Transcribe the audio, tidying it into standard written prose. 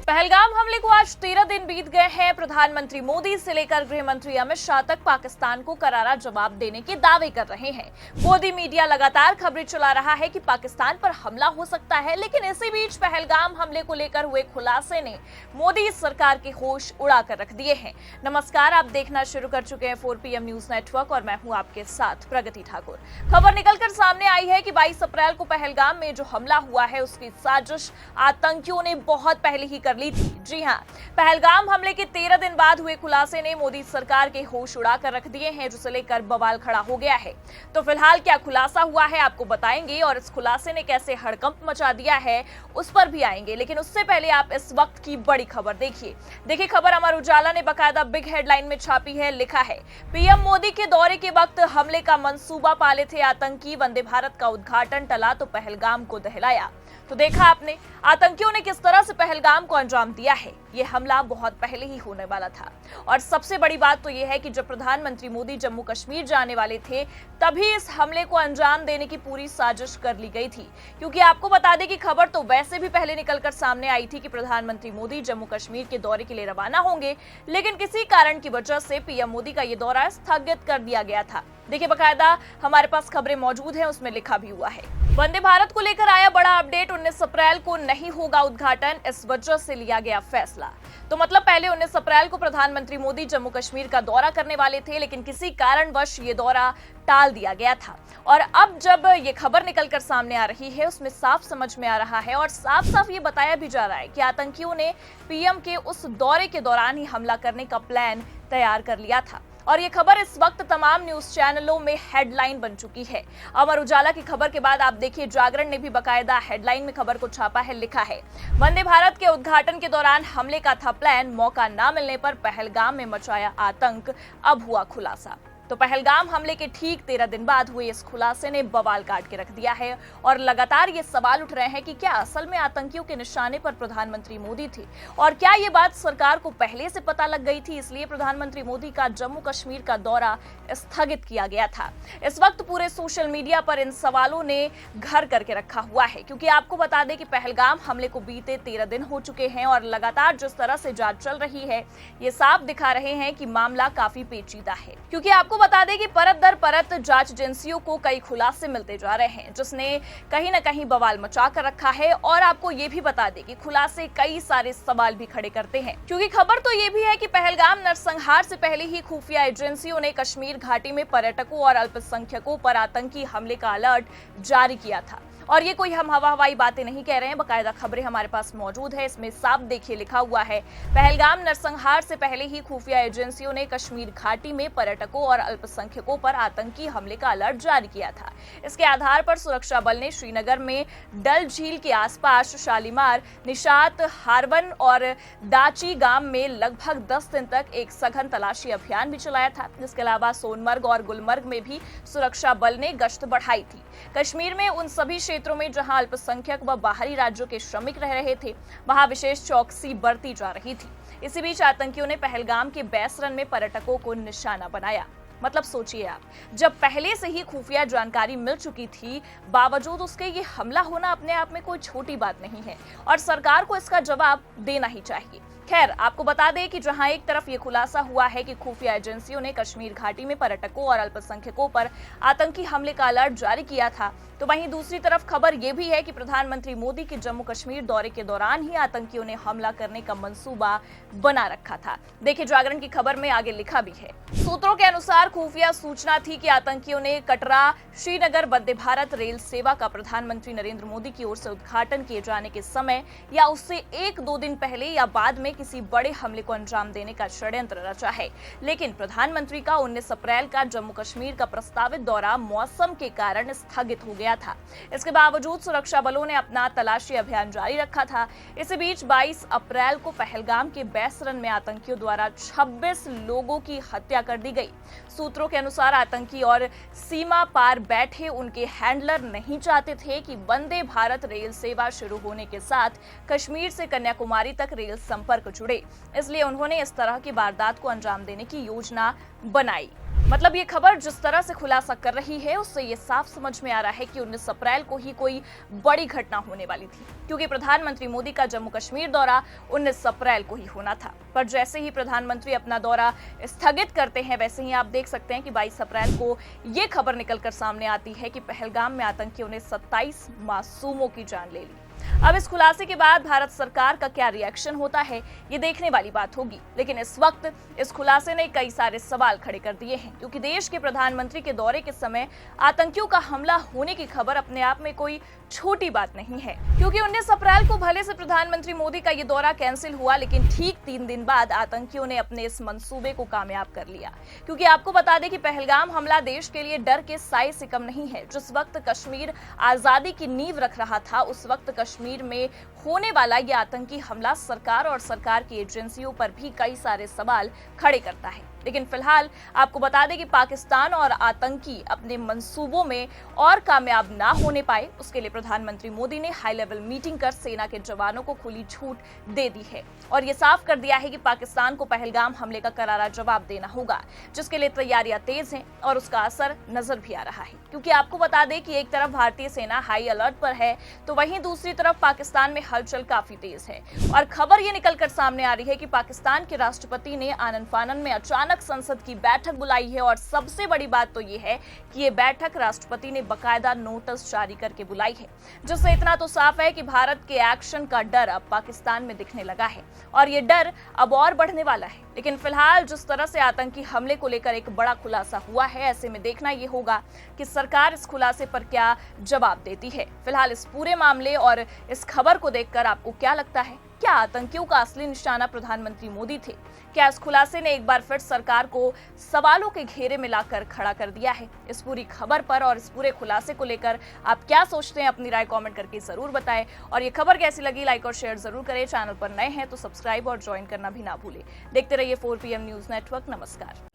पहलगाम हमले को आज 13 दिन बीत गए हैं। प्रधानमंत्री मोदी से लेकर गृह मंत्री अमित शाह तक पाकिस्तान को करारा जवाब देने के दावे कर रहे हैं। मोदी मीडिया लगातार खबरें चला रहा है कि पाकिस्तान पर हमला हो सकता है, लेकिन इसी बीच पहलगाम हमले को लेकर हुए खुलासे ने मोदी सरकार के होश उड़ा कर रख दिए हैं। नमस्कार, आप देखना शुरू कर चुके हैं 4 PM न्यूज नेटवर्क और मैं हूं आपके साथ प्रगति ठाकुर। खबर निकलकर सामने आई है कि 22 अप्रैल को पहलगाम में जो हमला हुआ है उसकी साजिश आतंकियों ने बहुत पहले ही ली थी। जी हां, पहलगाम हमले के 13 दिन बाद हुए खुलासे ने मोदी सरकार के होश उड़ा कर रख दिए हैं, जिसे लेकर बवाल खड़ा हो गया है। तो फिलहाल क्या खुलासा हुआ है आपको बताएंगे और इस खुलासे ने कैसे हड़कंप मचा दिया है उस पर भी आएंगे, लेकिन उससे पहले आप इस वक्त की बड़ी खबर देखिए खबर अमर उजाला ने बाकायदा बिग हेडलाइन में छापी है। लिखा है, पीएम मोदी के दौरे के वक्त हमले का मंसूबा पाले थे आतंकी, वंदे भारत का उद्घाटन टला तो पहलगाम को दहलाया। तो देखा आपने आतंकियों ने किस तरह से पहलगाम को अंजाम दिया है। ये हमला बहुत पहले ही होने वाला था और सबसे बड़ी बात तो यह है कि जब प्रधानमंत्री मोदी जम्मू कश्मीर जाने वाले थे तभी इस हमले को अंजाम देने की पूरी साजिश कर ली गई थी। क्योंकि आपको बता दें कि खबर तो वैसे भी पहले निकलकर सामने आई थी कि प्रधानमंत्री मोदी जम्मू कश्मीर के दौरे के लिए रवाना होंगे, लेकिन किसी कारण की वजह से पीएम मोदी का ये दौरा स्थगित कर दिया गया था। देखिए बाकायदा हमारे पास खबरें मौजूद हैं, उसमें लिखा भी हुआ है। वंदे भारत को लेकर आया बड़ा अपडेट, 19 अप्रैल को नहीं होगा उद्घाटन, इस वजह से लिया गया फैसला। तो मतलब पहले 19 अप्रैल को प्रधानमंत्री मोदी जम्मू कश्मीर का दौरा करने वाले थे, लेकिन किसी कारणवश ये दौरा टाल दिया गया था। और अब जब ये खबर निकलकर सामने आ रही है उसमें साफ समझ में आ रहा है और साफ साफ ये बताया भी जा रहा है कि आतंकियों ने पीएम के उस दौरे के दौरान ही हमला करने का प्लान तैयार कर लिया था। और ये खबर इस वक्त तमाम न्यूज चैनलों में हेडलाइन बन चुकी है। अमर उजाला की खबर के बाद आप देखिए जागरण ने भी बाकायदा हेडलाइन में खबर को छापा है। लिखा है, वंदे भारत के उद्घाटन के दौरान हमले का था प्लान, मौका ना मिलने पर पहलगाम में मचाया आतंक, अब हुआ खुलासा। तो पहलगाम हमले के ठीक 13 दिन बाद हुए इस खुलासे ने बवाल काट के रख दिया है और लगातार ये सवाल उठ रहे हैं कि क्या असल में आतंकियों के निशाने पर प्रधानमंत्री मोदी थे और क्या ये बात सरकार को पहले से पता लग गई थी, इसलिए प्रधानमंत्री मोदी का जम्मू कश्मीर का दौरा स्थगित किया गया था। इस वक्त पूरे सोशल मीडिया पर इन सवालों ने घर करके रखा हुआ है, क्योंकि आपको बता दें कि पहलगाम हमले को बीते 13 दिन हो चुके हैं और लगातार जिस तरह से जांच चल रही है ये साफ दिखा रहे हैं कि मामला काफी पेचीदा है। क्योंकि आपको बता दें कि परत दर परत जांच एजेंसियों को कई खुलासे मिलते जा रहे हैं, जिसने कहीं न कहीं बवाल मचा कर रखा है। और आपको ये भी बता दें कि खुलासे कई सारे सवाल भी खड़े करते हैं, क्योंकि खबर तो ये भी है कि पहलगाम नरसंहार से पहले ही खुफिया एजेंसियों ने कश्मीर घाटी में पर्यटकों और अल्पसंख्यकों पर आतंकी हमले का अलर्ट जारी किया था। और ये कोई हम हवाई बातें नहीं कह रहे हैं, बाकायदा खबरें हमारे पास मौजूद है। इसमें साफ देखिए लिखा हुआ है, पहलगाम नरसंहार से पहले ही खुफिया एजेंसियों ने कश्मीर घाटी में पर्यटकों और अल्पसंख्यकों पर आतंकी हमले का अलर्ट जारी किया था। इसके आधार पर सुरक्षा बल ने श्रीनगर में डल झील के आसपास शालीमार, निशात, हारवन और दाची गांव में लगभग 10 दिन तक एक सघन तलाशी अभियान भी चलाया था। इसके अलावा सोनमर्ग और गुलमर्ग में भी सुरक्षा बल ने गश्त बढ़ाई थी। कश्मीर में उन सभी क्षेत्रों में जहां अल्पसंख्यक व बाहरी राज्यों के श्रमिक रह रहे थे वहां विशेष चौकसी बरती जा रही थी। इसी बीच आतंकियों ने पहलगाम के बैसरन में पर्यटकों को निशाना बनाया। मतलब सोचिए आप, जब पहले से ही खुफिया जानकारी मिल चुकी थी, बावजूद उसके ये हमला होना अपने आप में कोई छोटी बात नहीं है और सरकार को इसका जवाब देना ही चाहिए। खैर, आपको बता दें कि जहां एक तरफ ये खुलासा हुआ है कि खुफिया एजेंसियों ने कश्मीर घाटी में पर्यटकों और अल्पसंख्यकों पर आतंकी हमले का अलर्ट जारी किया था, तो वहीं दूसरी तरफ खबर ये भी है कि प्रधानमंत्री मोदी के जम्मू कश्मीर दौरे के दौरान ही आतंकियों ने हमला करने का मंसूबा बना रखा था। देखिए जागरण की खबर में आगे लिखा भी है, सूत्रों के अनुसार खुफिया सूचना थी कि आतंकियों ने कटरा श्रीनगर वंदे भारत रेल सेवा का प्रधानमंत्री नरेंद्र मोदी की ओर से उद्घाटन किए जाने के समय या उससे 1-2 दिन पहले या बाद में किसी बड़े हमले को अंजाम देने का षड्यंत्र रचा है। लेकिन प्रधानमंत्री का 19 अप्रैल का जम्मू कश्मीर का प्रस्तावित दौरा मौसम के कारण स्थगित हो गया था। इसके बावजूद सुरक्षा बलों ने अपना तलाशी अभियान जारी रखा था। इसी बीच 22 अप्रैल को पहलगाम के बैसरन में आतंकियों द्वारा 26 लोगों की हत्या कर दी गई। सूत्रों के अनुसार आतंकी और सीमा पार बैठे उनके हैंडलर नहीं चाहते थे कि वंदे भारत रेल सेवा शुरू होने के साथ कश्मीर से कन्याकुमारी तक रेल संपर्क जुड़े, इसलिए उन्होंने इस तरह की वारदात को अंजाम देने की योजना बनाई। मतलब ये खबर जिस तरह से खुलासा कर रही है उससे ये साफ समझ में आ रहा है कि 19 अप्रैल को ही कोई बड़ी घटना होने वाली थी, क्योंकि प्रधानमंत्री मोदी का जम्मू कश्मीर दौरा 19 अप्रैल को ही होना था। पर जैसे ही प्रधानमंत्री अपना दौरा स्थगित करते हैं, वैसे ही आप देख सकते हैं कि 22 अप्रैल को ये खबर निकलकर सामने आती है कि पहलगाम में आतंकियों ने 27 मासूमों की जान ले ली। अब इस खुलासे के बाद भारत सरकार का क्या रिएक्शन होता है, ये देखने वाली बात होगी। लेकिन इस वक्त इस खुलासे ने कई सारे सवाल खड़े कर दिए हैं, क्योंकि देश के प्रधानमंत्री के दौरे के समय आतंकियों का हमला होने की खबर अपने आप में कोई छोटी बात नहीं है। क्योंकि 19 अप्रैल को भले से प्रधानमंत्री मोदी का ये दौरा कैंसिल हुआ, लेकिन ठीक 3 दिन बाद आतंकियों ने अपने इस मंसूबे को कामयाब कर लिया। क्योंकि आपको बता दें कि पहलगाम हमला देश के लिए डर के साए से कम नहीं है। जिस वक्त कश्मीर आजादी की नींव रख रहा था, उस वक्त कश्मीर में होने वाला यह आतंकी हमला सरकार और सरकार की एजेंसियों पर भी कई सारे सवाल खड़े करता है। लेकिन फिलहाल आपको बता दें कि पाकिस्तान और आतंकी अपने मंसूबों में और कामयाब ना होने पाए, उसके लिए प्रधानमंत्री मोदी ने हाई लेवल मीटिंग कर सेना के जवानों को खुली छूट दे दी है और ये साफ कर दिया है कि पाकिस्तान को पहलगाम हमले का करारा जवाब देना होगा, जिसके लिए तैयारियां तेज हैं और उसका असर नजर भी आ रहा है। क्योंकि आपको बता दें कि एक तरफ भारतीय सेना हाई अलर्ट पर है, तो वहीं दूसरी तरफ पाकिस्तान में हलचल काफी तेज है और खबर ये निकलकर सामने आ रही है कि पाकिस्तान के राष्ट्रपति ने आनन फानन में अचानक संसद की बैठक बुलाई है और सबसे बड़ी बात तो ये है कि ये बैठक राष्ट्रपति ने बकायदा नोटिस जारी करके बुलाई है, जिससे इतना तो साफ है कि भारत के एक्शन का डर अब पाकिस्तान में दिखने लगा है और ये डर अब और बढ़ने वाला है। लेकिन फिलहाल जिस तरह से आतंकी हमले को लेकर एक बड़ा खुलासा हुआ है, ऐसे में देखना ये होगा कि सरकार इस खुलासे पर क्या जवाब देती है। फिलहाल इस पूरे मामले और इस खबर को देखकर आपको क्या लगता है? क्या आतंकियों का असली निशाना प्रधानमंत्री मोदी थे? क्या इस खुलासे ने एक बार फिर सरकार को सवालों के घेरे में लाकर खड़ा कर दिया है? इस पूरी खबर पर और इस पूरे खुलासे को लेकर आप क्या सोचते हैं? अपनी राय कमेंट करके जरूर बताएं और ये खबर कैसी लगी लाइक और शेयर जरूर करें। चैनल पर नए हैं तो सब्सक्राइब और ज्वाइन करना भी ना भूलें। देखते रहिए 4 PM न्यूज नेटवर्क। नमस्कार।